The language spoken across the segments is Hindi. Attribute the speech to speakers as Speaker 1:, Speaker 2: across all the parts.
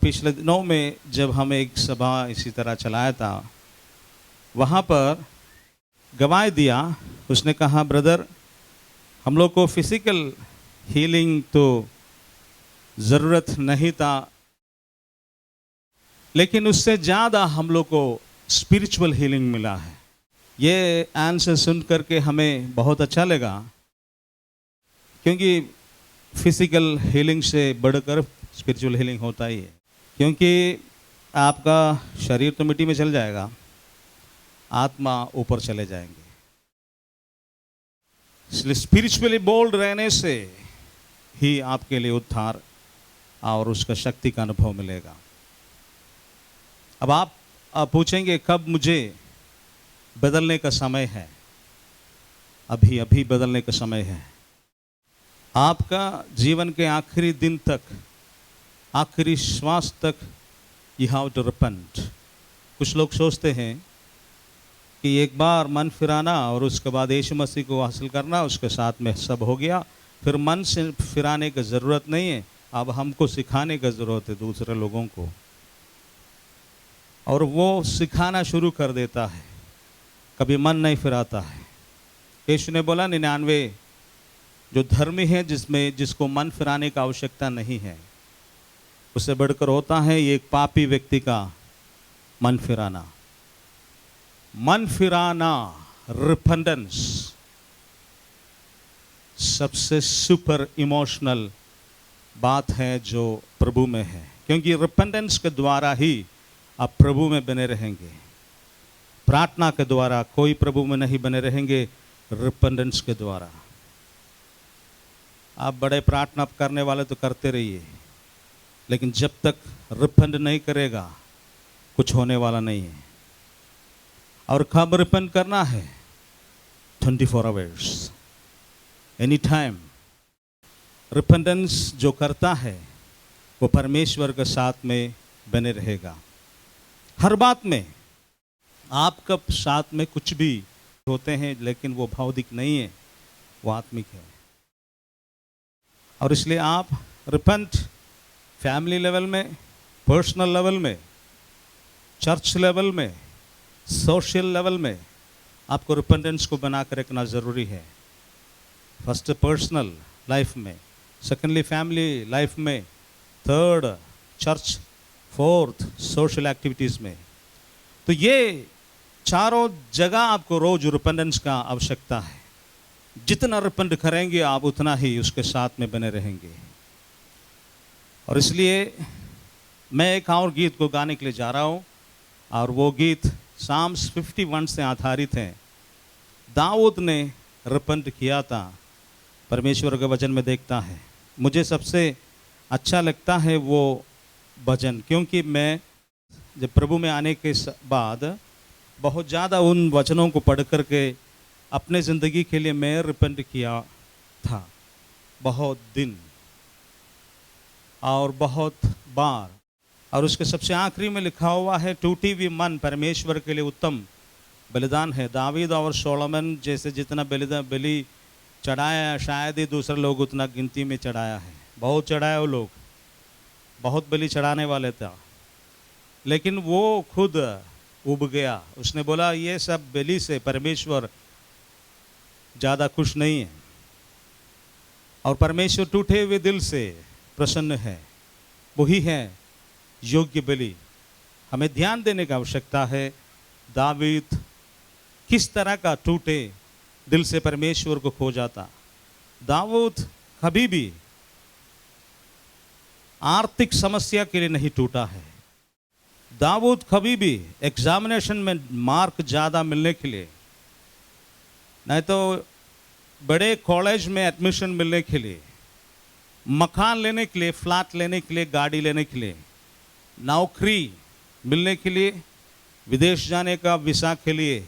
Speaker 1: पिछले दिनों में जब हम एक सभा इसी तरह चलाया था, वहाँ पर गवाही दिया। उसने कहा, ब्रदर, हम लोग को फिजिकल हीलिंग तो ज़रूरत नहीं था, लेकिन उससे ज़्यादा हम लोग को स्पिरिचुअल हीलिंग मिला है। ये आंसर सुन करके हमें बहुत अच्छा लगा, क्योंकि फिजिकल हीलिंग से बढ़कर स्पिरिचुअल हीलिंग होता ही है। क्योंकि आपका शरीर तो मिट्टी में चल जाएगा, आत्मा ऊपर चले जाएंगे। इसलिए स्पिरिचुअली बोल्ड रहने से ही आपके लिए उद्धार और उसका शक्ति का अनुभव मिलेगा। अब आप पूछेंगे, कब मुझे बदलने का समय है? अभी अभी बदलने का समय है। आपका जीवन के आखिरी दिन तक, आखिरी श्वास तक यू हैव टू रिपेंट। कुछ लोग सोचते हैं कि एक बार मन फिराना और उसके बाद यीशु मसीह को हासिल करना, उसके साथ में सब हो गया, फिर मन से फिराने की ज़रूरत नहीं है। अब हमको सिखाने की ज़रूरत है दूसरे लोगों को, और वो सिखाना शुरू कर देता है। कभी मन नहीं फिराता है। यीशु ने बोला, 99 जो धर्मी है जिसको मन फिराने का आवश्यकता नहीं है, उससे बढ़कर होता है एक पापी व्यक्ति का मन फिराना। मन फिराना, रिपेंटेंस, सबसे सुपर इमोशनल बात है जो प्रभु में है, क्योंकि रिपेंटेंस के द्वारा ही आप प्रभु में बने रहेंगे। प्रार्थना के द्वारा कोई प्रभु में नहीं बने रहेंगे, रिपेंटेंस के द्वारा। आप बड़े प्रार्थना करने वाले तो करते रहिए, लेकिन जब तक रिपेंट नहीं करेगा कुछ होने वाला नहीं है। और कब रिपेंट करना है? 24 आवर्स, एनी टाइम। रिपेंटेंस जो करता है वो परमेश्वर के साथ में बने रहेगा हर बात में। आपका साथ में कुछ भी होते हैं, लेकिन वो भौतिक नहीं है, वो आत्मिक है। और इसलिए आप रिपेंट फैमिली लेवल में, पर्सनल लेवल में, चर्च लेवल में, सोशल लेवल में आपको रिपेंटेंस को बना कर रखना ज़रूरी है। फर्स्ट पर्सनल लाइफ में, सेकेंडली फैमिली लाइफ में, third church, fourth social activities में। तो ये चारों जगह आपको रोज रिपेंटेंस का आवश्यकता है। जितना रिपेंट करेंगे आप, उतना ही उसके साथ में बने रहेंगे। और इसलिए मैं एक और गीत को गाने के लिए जा रहा हूँ, और वो गीत साम्स 51 से आधारित है। दाऊद ने रिपेंट किया था, परमेश्वर के वचन में देखता है। मुझे सबसे अच्छा लगता है वो भजन, क्योंकि मैं जब प्रभु में आने के बाद बहुत ज़्यादा उन वचनों को पढ़ करके अपने ज़िंदगी के लिए मैं रिपेंट किया था, बहुत दिन और बहुत बार। और उसके सबसे आखिरी में लिखा हुआ है, टूटी हुई मन परमेश्वर के लिए उत्तम बलिदान है। दावीद और सोलोमन जैसे जितना बलि चढ़ाया, शायद ही दूसरे लोग उतना गिनती में चढ़ाया है। बहुत चढ़ाया वो लोग, बहुत बलि चढ़ाने वाले था, लेकिन वो खुद उब गया। उसने बोला, ये सब बलि से परमेश्वर ज़्यादा खुश नहीं है, और परमेश्वर टूटे हुए दिल से प्रसन्न है। वही है योग्य बलि। हमें ध्यान देने की आवश्यकता है, दावीद किस तरह का टूटे दिल से परमेश्वर को खो जाता। दाऊद कभी भी आर्थिक समस्या के लिए नहीं टूटा है। दाऊद कभी भी एग्जामिनेशन में मार्क ज़्यादा मिलने के लिए, नहीं तो बड़े कॉलेज में एडमिशन मिलने के लिए, मकान लेने के लिए, फ्लैट लेने के लिए, गाड़ी लेने के लिए, नौकरी मिलने के लिए, विदेश जाने का वीज़ा के लिए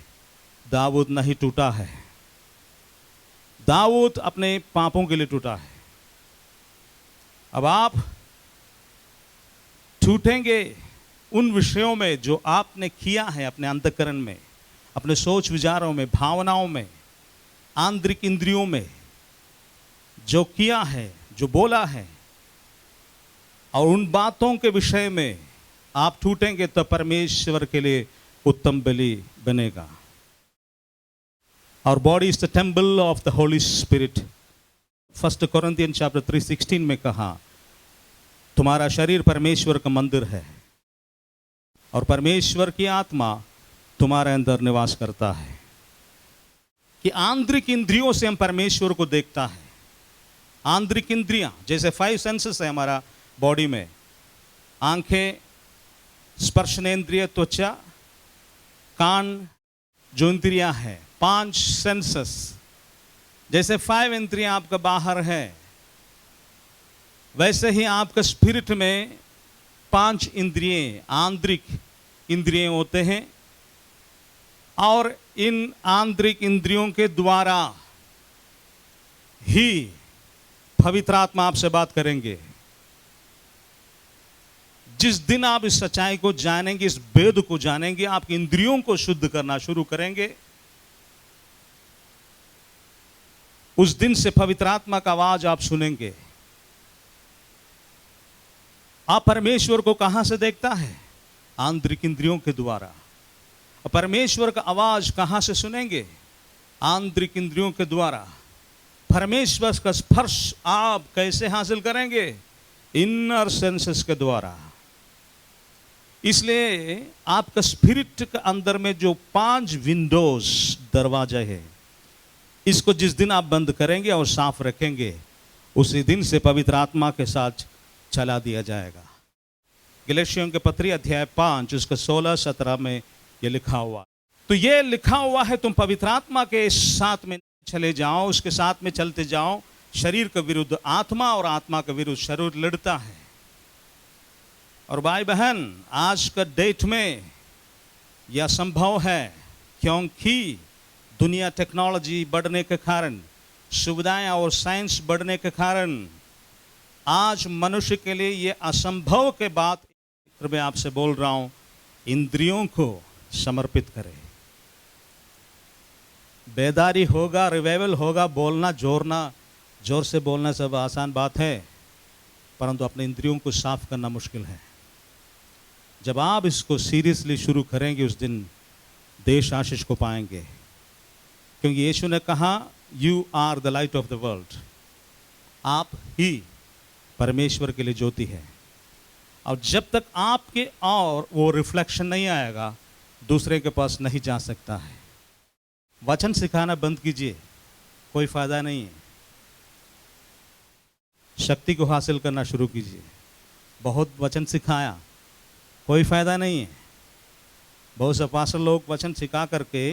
Speaker 1: दाऊद नहीं टूटा है। दाऊद अपने पापों के लिए टूटा है। अब आप टूटेंगे उन विषयों में जो आपने किया है अपने अंतःकरण में, अपने सोच विचारों में, भावनाओं में, आंतरिक इंद्रियों में, जो किया है, जो बोला है, और उन बातों के विषय में आप टूटेंगे तो परमेश्वर के लिए उत्तम बलि बनेगा। और body is the temple of the Holi spirit. 1 Corinthians chapter 3:16 में कहा, तुम्हारा शरीर परमेश्वर का मंदिर है और परमेश्वर की आत्मा तुम्हारे अंदर निवास करता है। कि आंतरिक इंद्रियों से हम परमेश्वर को देखता है। आंतरिक इंद्रियां जैसे 5 सेंसेस है हमारा बॉडी में, आंखें, स्पर्शनेन्द्रिय, त्वचा, कान, जो इंद्रियां हैं 5 सेंसेस, जैसे 5 इंद्रियां आपका बाहर है, वैसे ही आपका स्पिरिट में 5 इंद्रियां, आंतरिक इंद्रियां होते हैं। और इन आंतरिक इंद्रियों के द्वारा ही पवित्र आत्मा आपसे बात करेंगे। जिस दिन आप इस सच्चाई को जानेंगे, इस वेद को जानेंगे, आपकी इंद्रियों को शुद्ध करना शुरू करेंगे, उस दिन से पवित्र आत्मा का आवाज आप सुनेंगे। आप परमेश्वर को कहां से देखता है? आंतरिक इंद्रियों के द्वारा। परमेश्वर का आवाज कहां से सुनेंगे? आंतरिक इंद्रियों के द्वारा। परमेश्वर का स्पर्श आप कैसे हासिल करेंगे? इनर सेंसेस के द्वारा। इसलिए आपका स्पिरिट के अंदर में जो 5 विंडोज, दरवाजा है, इसको जिस दिन आप बंद करेंगे और साफ रखेंगे, उसी दिन से पवित्र आत्मा के साथ चला दिया जाएगा। गलातियों के पत्री अध्याय 5 उसका 16-17 में ये लिखा हुआ। तो ये लिखा हुआ है, तुम पवित्र आत्मा के साथ में चले जाओ, उसके साथ में चलते जाओ। शरीर के विरुद्ध आत्मा और आत्मा के विरुद्ध शरीर लड़ता है। और भाई बहन, आज का डेट में यह संभव है क्योंकि दुनिया टेक्नोलॉजी बढ़ने के कारण, सुविधाएं और साइंस बढ़ने के कारण आज मनुष्य के लिए यह असंभव के बात मैं आपसे बोल रहा हूं, इंद्रियों को समर्पित करें। बेदारी होगा, रिवाइवल होगा, बोलना, जोर से बोलना सब आसान बात है, परंतु अपने इंद्रियों को साफ करना मुश्किल है। जब आप इसको सीरियसली शुरू करेंगे, उस दिन देश आशीष को पाएंगे। क्योंकि यीशु ने कहा, you are the light of the world. आप ही परमेश्वर के लिए ज्योति है। और जब तक आपके और वो रिफ्लेक्शन नहीं आएगा, दूसरे के पास नहीं जा सकता है। वचन सिखाना बंद कीजिए, कोई फायदा नहीं है। शक्ति को हासिल करना शुरू कीजिए। बहुत वचन सिखाया, कोई फायदा नहीं है। बहुत से पास्टर लोग वचन सिखा करके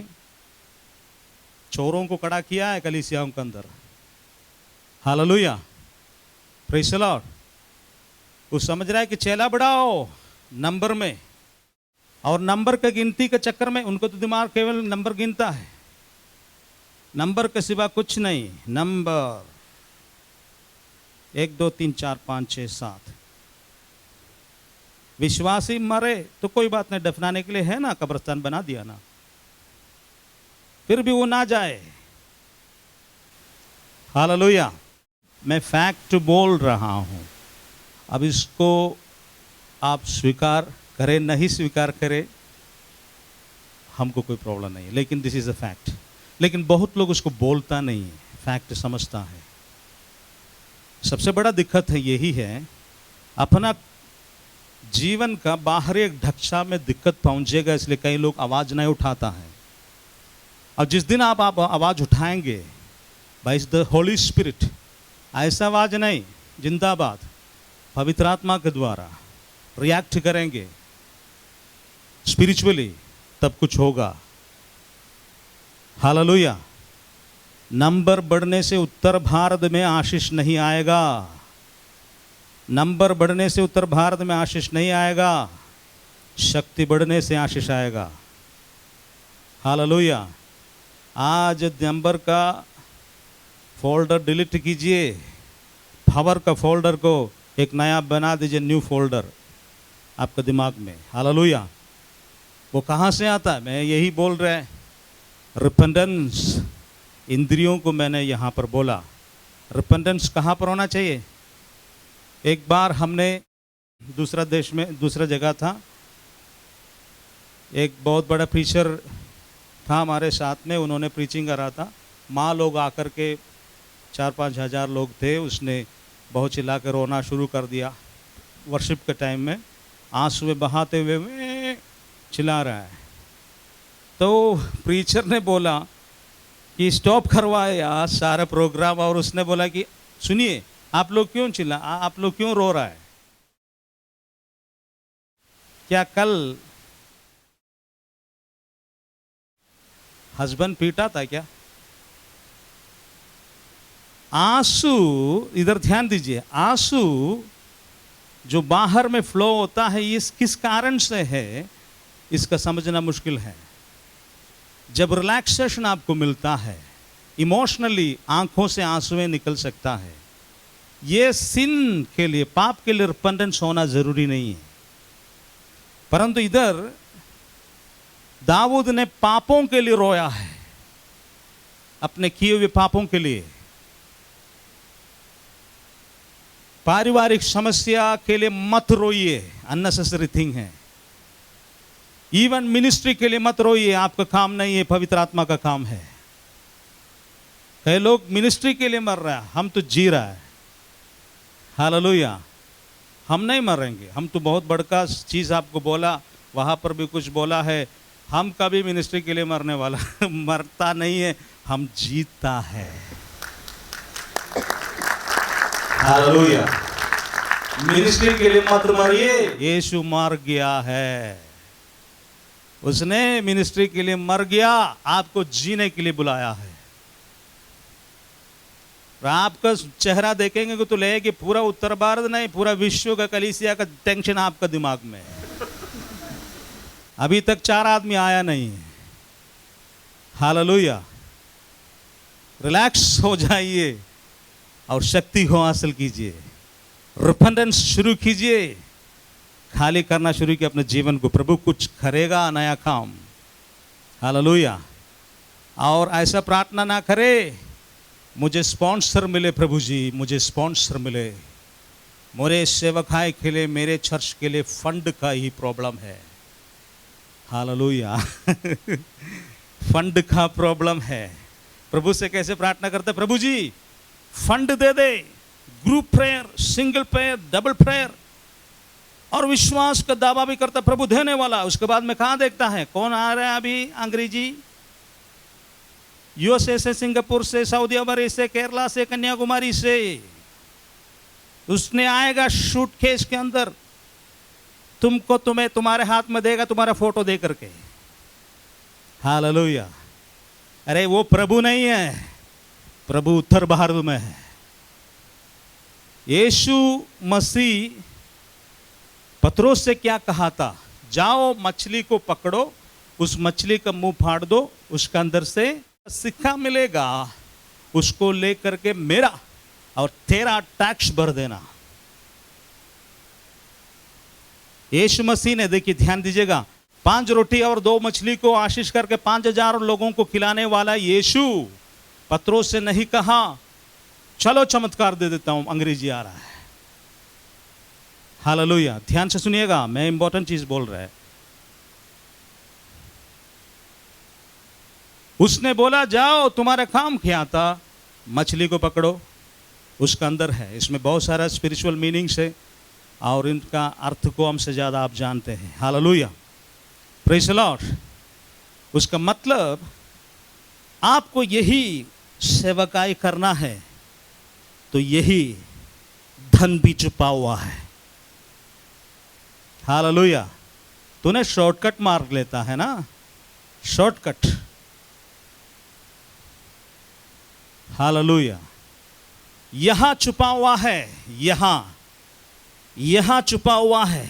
Speaker 1: चोरों को खड़ा किया है कलीसियाओं के अंदर। Hallelujah, praise the Lord. वो समझ रहा है कि चेला बढ़ाओ नंबर में, और नंबर के गिनती के चक्कर में उनको तो दिमाग केवल नंबर गिनता है, नंबर के सिवा कुछ नहीं। नंबर 1 2 3 4 5 6 7। विश्वासी मरे तो कोई बात नहीं, दफनाने के लिए है ना, कब्रिस्तान बना दिया ना, फिर भी वो ना जाए। हालेलुया। मैं फैक्ट बोल रहा हूं। अब इसको आप स्वीकार करें, नहीं स्वीकार करें, हमको कोई प्रॉब्लम नहीं है, लेकिन दिस इज अ फैक्ट। लेकिन बहुत लोग उसको बोलता नहीं है, फैक्ट समझता है। सबसे बड़ा दिक्कत है यही है, अपना जीवन का बाहरी एक ढक्सा में दिक्कत पहुंचेगा, इसलिए कई लोग आवाज नहीं उठाता है। और जिस दिन आप आवाज उठाएंगे बाय द होली स्पिरिट, ऐसा आवाज नहीं, जिंदाबाद, पवित्र आत्मा के द्वारा रिएक्ट करेंगे स्पिरिचुअली, तब कुछ होगा। हालेलुया। नंबर बढ़ने से उत्तर भारत में आशीष नहीं आएगा। नंबर बढ़ने से उत्तर भारत में आशीष नहीं आएगा, शक्ति बढ़ने से आशीष आएगा। हालेलुया। आज नंबर का फोल्डर डिलीट कीजिए, पावर का फोल्डर को एक नया बना दीजिए, न्यू फोल्डर आपके दिमाग में। हालेलुया। वो कहाँ से आता है? मैं यही बोल रहा है, रिपेंटेंस। इंद्रियों को मैंने यहाँ पर बोला, रिपेंटेंस कहाँ पर होना चाहिए? एक बार हमने दूसरा देश में, दूसरा जगह था। एक बहुत बड़ा प्रीचर था हमारे साथ में, उन्होंने प्रीचिंग करा था। माँ लोग आकर के 4-5 हज़ार लोग थे। उसने बहुत चिल्ला कर रोना शुरू कर दिया वर्शिप के टाइम में, आंसू में बहाते हुए में चिल्ला रहा है। तो प्रीचर ने बोला कि स्टॉप करवाए यार सारा प्रोग्राम, और उसने बोला कि सुनिए, आप लोग क्यों आप लोग क्यों रो रहा है? क्या कल हस्बैंड पीटा था क्या? आंसू, इधर ध्यान दीजिए, आंसू जो बाहर में फ्लो होता है, ये किस कारण से है इसका समझना मुश्किल है। जब रिलैक्सेशन आपको मिलता है, इमोशनली आंखों से आंसुएं निकल सकता है। ये सिन के लिए, पाप के लिए रिपेंटेंस होना जरूरी नहीं है। परंतु इधर दाऊद ने पापों के लिए रोया है, अपने किए हुए पापों के लिए। पारिवारिक समस्या के लिए मत रोइए, अननेसेसरी थिंग है। इवन मिनिस्ट्री के लिए मत रोइए, आपका काम नहीं है, पवित्र आत्मा का काम है। कई लोग मिनिस्ट्री के लिए मर रहा है, हम तो जी रहा है। हालेलुया। हम नहीं मरेंगे, हम तो बहुत बड़का चीज आपको बोला, वहां पर भी कुछ बोला है। हम कभी मिनिस्ट्री के लिए मरने वाला मरता नहीं है, हम जीता है। हालेलुया। मिनिस्ट्री के लिए मत मरिए, यीशु मर गया है। उसने मिनिस्ट्री के लिए मर गया, आपको जीने के लिए बुलाया है। आपका चेहरा देखेंगे तो ले कि पूरा उत्तर भारत नहीं, पूरा विश्व का, कलीसिया का टेंशन आपका दिमाग में है। अभी तक 4 आदमी आया नहीं है। हालेलुया। रिलैक्स हो जाइए और शक्ति को हासिल कीजिए। रिपेंटेंस शुरू कीजिए, खाली करना शुरू किया अपने जीवन को। प्रभु कुछ करेगा, नया काम। हालेलुया। और ऐसा प्रार्थना ना करे, मुझे स्पॉन्सर मिले प्रभु जी, मुझे स्पॉन्सर मिले। मेरे सेवकाई के लिए, मेरे चर्च के लिए फंड का ही प्रॉब्लम है। हालेलुया। फंड का प्रॉब्लम है। प्रभु से कैसे प्रार्थना करते? प्रभु जी फंड दे दे, group prayer, single prayer, double prayer, और विश्वास का दावा भी करता प्रभु देने वाला। उसके बाद में कहाँ देखता है कौन आ रहा है अभी? अंग्रेजी, यूएसए से, सिंगापुर से, सऊदी अरब से, केरला से, कन्याकुमारी से। उसने आएगा सूटकेस के अंदर, तुमको, तुम्हें तुम्हारे हाथ में देगा, तुम्हारा फोटो दे करके। हालेलुया। अरे वो प्रभु नहीं है, प्रभु उत्तर भारत में है। यीशु मसीह पतरोस से क्या कहा था? जाओ मछली को पकड़ो, उस मछली का मुंह फाड़ दो, उसके अंदर से सिक्का मिलेगा, उसको लेकर के मेरा और तेरा टैक्स भर देना। यीशु मसीह ने, देखिए ध्यान दीजिएगा, 5 रोटी और 2 मछली को आशीष करके 5000 लोगों को खिलाने वाला यीशु पतरोस से नहीं कहा चलो चमत्कार दे देता हूं, अंग्रेजी आ रहा है। हालेलुया। ध्यान से सुनिएगा, मैं इंपॉर्टेंट चीज बोल रहा है। उसने बोला जाओ, तुम्हारा काम क्या था? मछली को पकड़ो, उसका अंदर है। इसमें बहुत सारा स्पिरिचुअल मीनिंग्स है और इनका अर्थ को हमसे ज्यादा आप जानते हैं। Hallelujah, praise the Lord. उसका मतलब आपको यही सेवकाई करना है तो यही धन भी छुपा हुआ है। हालेलुया। तूने शॉर्टकट मार लेता है ना, शॉर्टकट। हालेलुया। यहां छुपा हुआ है, यहां छुपा हुआ है।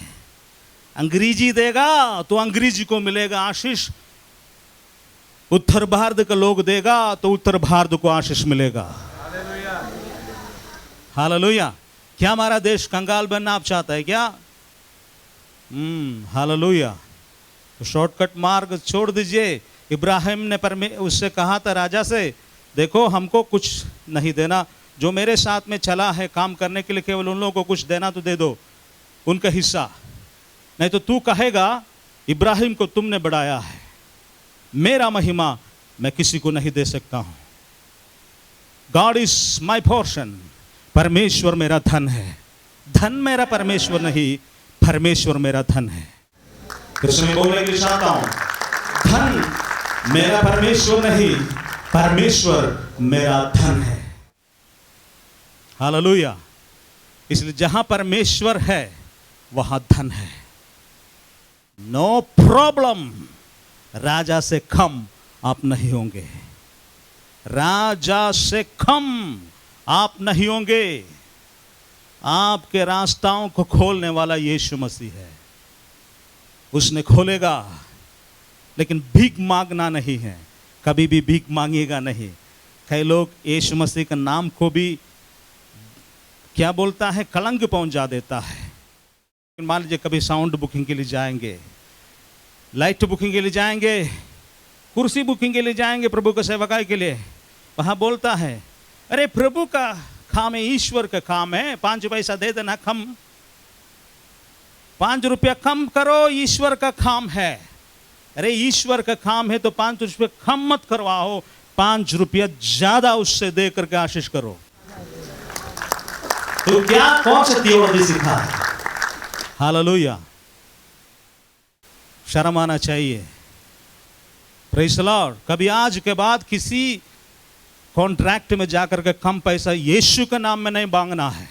Speaker 1: अंग्रेजी देगा तो अंग्रेजी को मिलेगा आशीष, उत्तर भारत का लोग देगा तो उत्तर भारत को आशीष मिलेगा। हालेलुया। क्या हमारा देश कंगाल बनना आप चाहता है क्या? हालेलुया। तो शॉर्टकट मार्ग छोड़ दीजिए। इब्राहिम ने उससे कहा था, राजा से, देखो हमको कुछ नहीं देना, जो मेरे साथ में चला है काम करने के लिए, केवल उन लोगों को कुछ देना तो दे दो। उनका हिस्सा। नहीं तो तू कहेगा इब्राहिम को तुमने बढ़ाया है, मेरा महिमा मैं किसी को नहीं दे सकता हूं। गॉड इज माई पोर्शन, परमेश्वर मेरा धन है। धन मेरा परमेश्वर नहीं, परमेश्वर मेरा धन है। कृष्ण में बोलने के लिए चाहता हूं, धन मेरा परमेश्वर नहीं, परमेश्वर मेरा धन है। हालेलुया। इसलिए जहां परमेश्वर है वहां धन है। नो प्रॉब्लम, राजा से कम आप नहीं होंगे, राजा से कम आप नहीं होंगे। आपके रास्ताओं को खोलने वाला यीशु मसीह है, उसने खोलेगा। लेकिन भीख मांगना नहीं है, कभी भी भीख मांगेगा नहीं। कई लोग यीशु मसीह के नाम को भी क्या बोलता है, कलंक पहुंचा देता है। मान लीजिए कभी साउंड बुकिंग के लिए जाएंगे, लाइट बुकिंग के लिए जाएंगे, कुर्सी बुकिंग के लिए जाएंगे प्रभु के सेवकाई के लिए, वहां बोलता है अरे प्रभु का काम है, ईश्वर का काम है, 5 पैसा दे देना कम, 5 रुपया कम करो, ईश्वर का काम है। अरे ईश्वर का काम है तो 5 रुपये कम मत करवाओ, 5 रुपया ज्यादा उससे दे करके आशीष करो। तो क्या कौन सा थियोलॉजी सीखा है? हालेलुया। शर्म आना चाहिए। Praise the Lord. कभी आज के बाद किसी कॉन्ट्रैक्ट में जाकर के कम पैसा यीशु के नाम में नहीं मांगना है।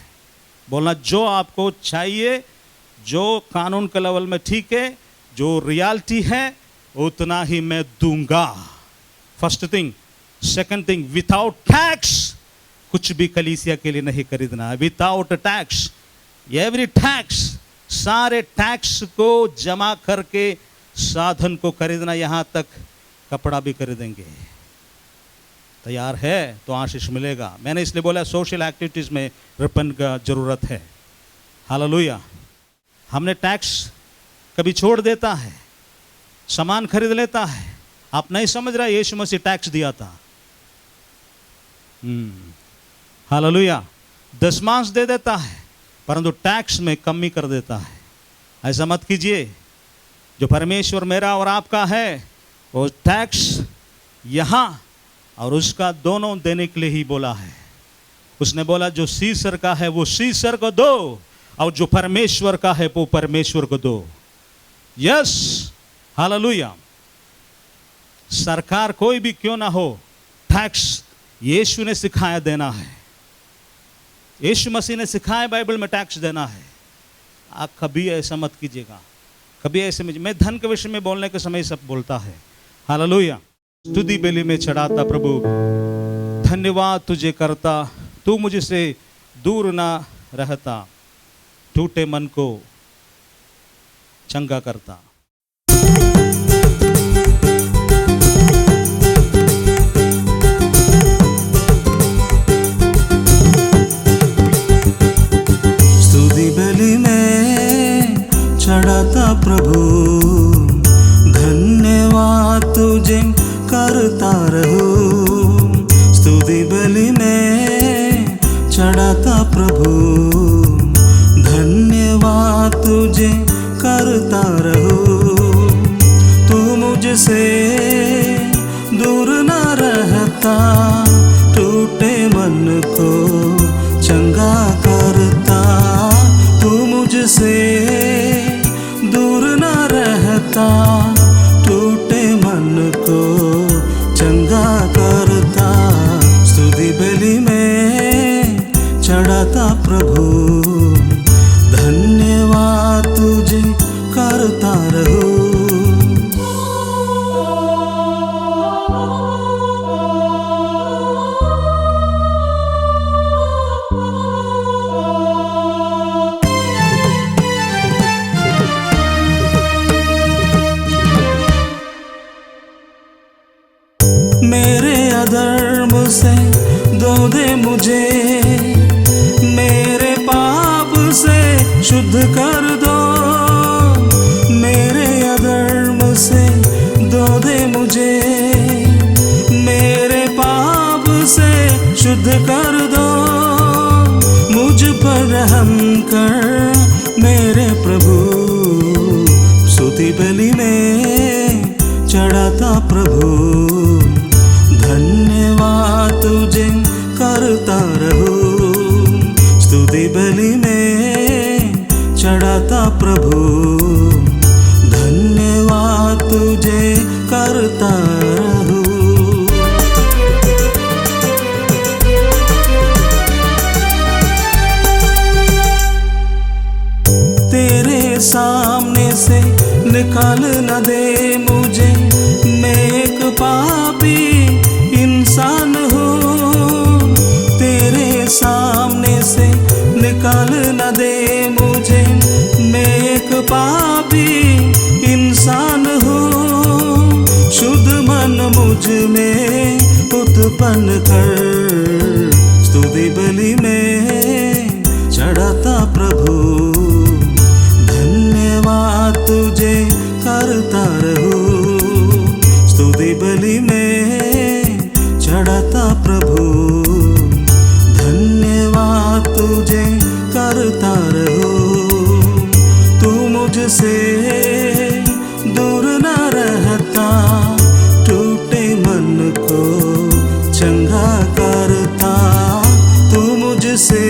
Speaker 1: बोलना जो आपको चाहिए, जो कानून के लेवल में ठीक है, जो रियलिटी है, उतना ही मैं दूंगा। First thing. Second thing, without tax कुछ भी कलीसिया के लिए नहीं खरीदना है। विदाउट टैक्स, एवरी टैक्स, सारे टैक्स को जमा करके साधन को खरीदना, यहां तक कपड़ा भी खरीदेंगे। तैयार है तो आशीष मिलेगा। मैंने इसलिए बोला सोशल एक्टिविटीज में रिपन का जरूरत है। हालेलुया। हमने टैक्स कभी छोड़ देता है, सामान खरीद लेता है। आप नहीं समझ रहा, यीशु मसीह टैक्स दिया था। हालेलुया। दशमांश दे देता है, परंतु टैक्स में कमी कर देता है। ऐसा मत कीजिए। जो परमेश्वर मेरा और आपका है, वो टैक्स यहां और उसका दोनों देने के लिए ही बोला है। उसने बोला जो सीसर का है वो सीसर को दो, और जो परमेश्वर का है वो परमेश्वर को दो। Yes, hallelujah. सरकार कोई भी क्यों ना हो, टैक्स यीशु ने सिखाया देना है। यीशु मसीह ने सिखाया बाइबल में टैक्स देना है। आप कभी ऐसा मत कीजिएगा, कभी ऐसे में। मैं धन के विषय में बोलने के समय सब बोलता है। हालेलुया। स्तुति बेली में चढ़ाता, प्रभु धन्यवाद तुझे करता, तू मुझसे दूर ना रहता, टूटे मन को चंगा करता।
Speaker 2: स्तुति बेली में चढ़ाता प्रभु, धन्यवाद तुझे करता रहूं। स्तुति बलि में चढ़ाता प्रभु, धन्यवाद तुझे करता रहूं। तू मुझसे दूर न रहता, टूटे मन को चंगा करता। तू मुझसे दूर न रहता, टूटे मन को चंगा करता। स्तुति बलि में चढ़ाता प्रभु, धन्यवाद तुझे करता रहूं। मेरे अधर्म से धो दे मुझे, मेरे पाप से शुद्ध कर दो। मेरे अधर्म से धो दे मुझे, मेरे पाप से शुद्ध कर दो। मुझ पर रहम कर, मेरे प्रभु स्तुति बलि में चढ़ाता प्रभु, धन्यवाद तुझे करता रहूं। स्तुति बलि में चढ़ाता प्रभु, धन्यवाद तुझे करता रहूं। तेरे सामने से निकाल न दे मुझे, मैं एक पापी इंसान हूँ। तेरे सामने से निकाल न दे मुझे, मैं एक पापी इंसान हूँ। शुद्ध मन मुझ में उत्पन्न कर, स्तुति बलि में चढ़ाता प्रभु, धन्यवाद तुझे करता रहूं। स्तुति बलि में चढ़ाता प्रभु, धन्यवाद तुझे करता रहूं। तू मुझसे दूर न रहता, टूटे मन को चंगा करता। तू मुझसे